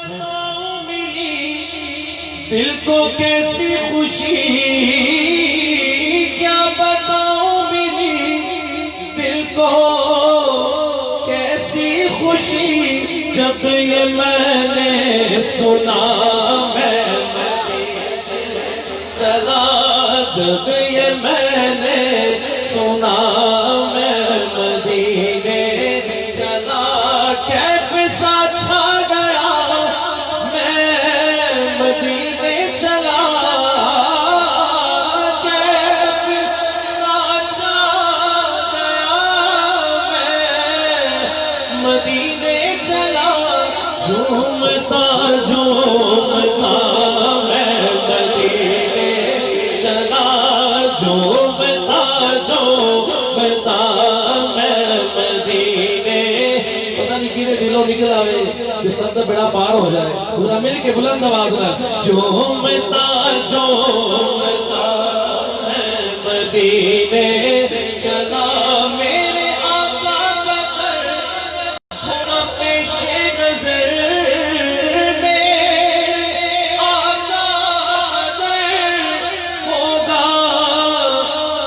بتاؤں ملی دل کو کیسی خوشی، کیا بتاؤں ملی دل کو کیسی خوشی، جب یہ میں نے سنا میں چلا، جب یہ میں نے سنا میں مدینے چلا، کیف سا چھا گیا میں مدینے چلا، کیف سا چھا گیا میں مدینے چلا، جھومتا جھومتا میں مدینے چلا، جھومتا جھومتا میں مدینے، پتہ نہیں کینے دلوں نکل آوے کہ سب بڑا پار ہو جائے، ذرا مل کے بلند آواز نہ، جھومتا جھومتا میں مدینے چلا، میرے آقا کا در ہونا پیش نظر،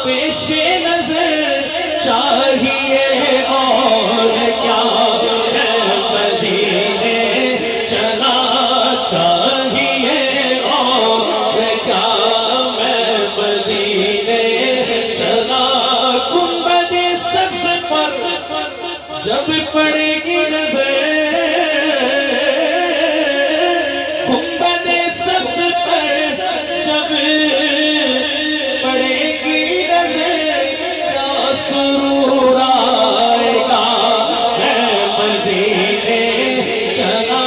پیش نظر چاہیے اور کیا ہے مدینے چلا، چاہیے اور کیا میں مدینے چلا، گنبد سبز پر جب پڑے گی نظر، گنبد سبز پر جب پڑے گی سرور آئے گا ہے مدینے چلا،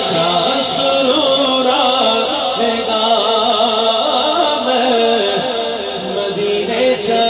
کیا سرور آئے گا میں مدینے چلا۔